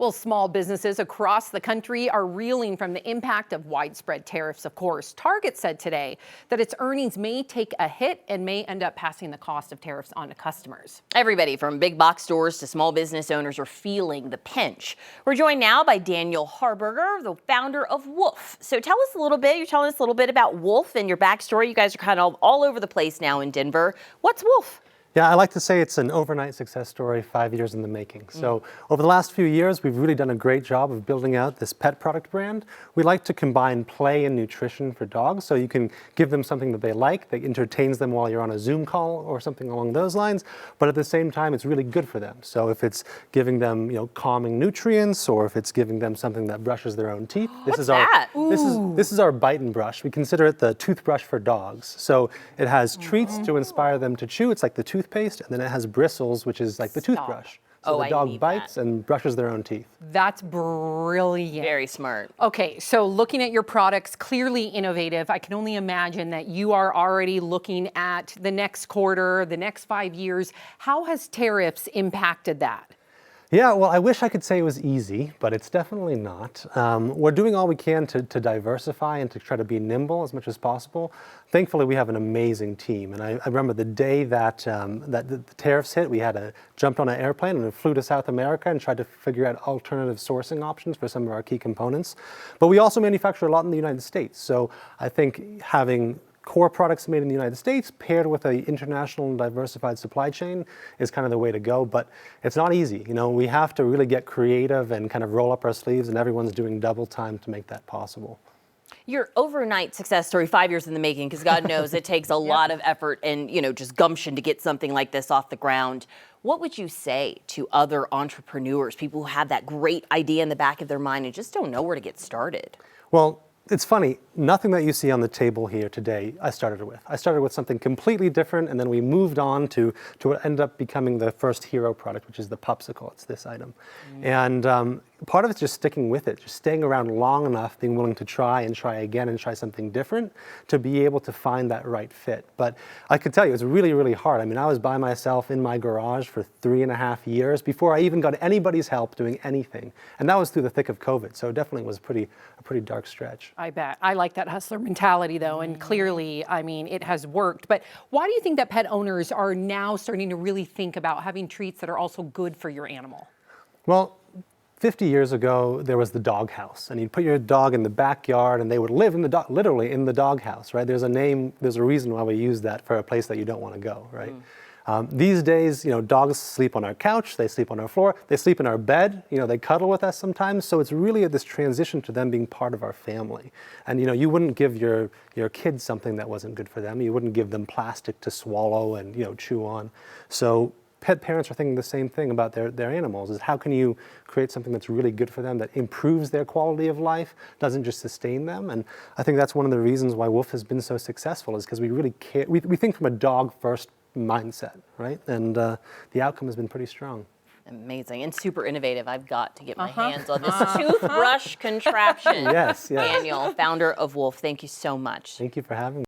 Well, small businesses across the country are reeling from the impact of widespread tariffs, of course. Target said today that its earnings may take a hit and may end up passing the cost of tariffs on to customers. Everybody from big box stores to small business owners are feeling the pinch. We're joined now by Haarburger, the founder of Woof. So tell us a little bit, you're telling us a little bit about Woof and your backstory. You guys are kind of all over the place now in Denver. What's Woof? Yeah, I like to say it's an overnight success story, 5 years in the making. So over the last few years, we've really done a great job of building out this pet product brand. We like to combine play and nutrition for dogs, so you can give them something that they like, that entertains them while you're on a Zoom call or something along those lines, but at the same time, it's really good for them. So if it's giving them, calming nutrients, or if it's giving them something that brushes their own teeth. This is our bite and brush. We consider it the toothbrush for dogs. So it has treats to inspire them to chew. It's like the toothpaste, and then it has bristles, which is like the toothbrush. So the dog bites and brushes their own teeth. That's brilliant. Very smart. Okay, so looking at your products, clearly innovative. I can only imagine that you are already looking at the next quarter, the next 5 years. How has tariffs impacted that? Yeah, well, I wish I could say it was easy, but it's definitely not. We're doing all we can to diversify and to try to be nimble as much as possible. Thankfully, we have an amazing team, and I remember the day that the tariffs hit, we jumped on an airplane and flew to South America and tried to figure out alternative sourcing options for some of our key components. But we also manufacture a lot in the United States, so I think having core products made in the United States paired with an international and diversified supply chain is kind of the way to go, but it's not easy. We have to really get creative and kind of roll up our sleeves, and everyone's doing double time to make that possible. Your overnight success story, 5 years in the making, because God knows it takes a lot of effort and, just gumption to get something like this off the ground. What would you say to other entrepreneurs, people who have that great idea in the back of their mind and just don't know where to get started? Well, it's funny, nothing that you see on the table here today I started with. I started with something completely different, and then we moved on to what ended up becoming the first hero product, which is the Popsicle. It's this item. And part of it's just sticking with it, just staying around long enough, being willing to try and try again and try something different to be able to find that right fit. But I could tell you, it's really, really hard. I mean, I was by myself in my garage for 3.5 years before I even got anybody's help doing anything. And that was through the thick of COVID, so it definitely was a pretty dark stretch. I bet. I like that hustler mentality, though, and clearly, I mean, it has worked. But why do you think that pet owners are now starting to really think about having treats that are also good for your animal? Well, 50 years ago, there was the dog house, and you'd put your dog in the backyard, and they would live in literally in the dog house, right? There's a reason why we use that for a place that you don't want to go, right? These days, dogs sleep on our couch, they sleep on our floor, they sleep in our bed, they cuddle with us sometimes. So it's really this transition to them being part of our family. And you wouldn't give your kids something that wasn't good for them. You wouldn't give them plastic to swallow and chew on. So pet parents are thinking the same thing about their animals, is how can you create something that's really good for them, that improves their quality of life, doesn't just sustain them. And I think that's one of the reasons why Woof has been so successful, is because we really care. We think from a dog first mindset, right? And the outcome has been pretty strong. Amazing and super innovative. I've got to get my hands on this toothbrush contraption. Yes. Daniel, founder of Woof, thank you so much. Thank you for having me.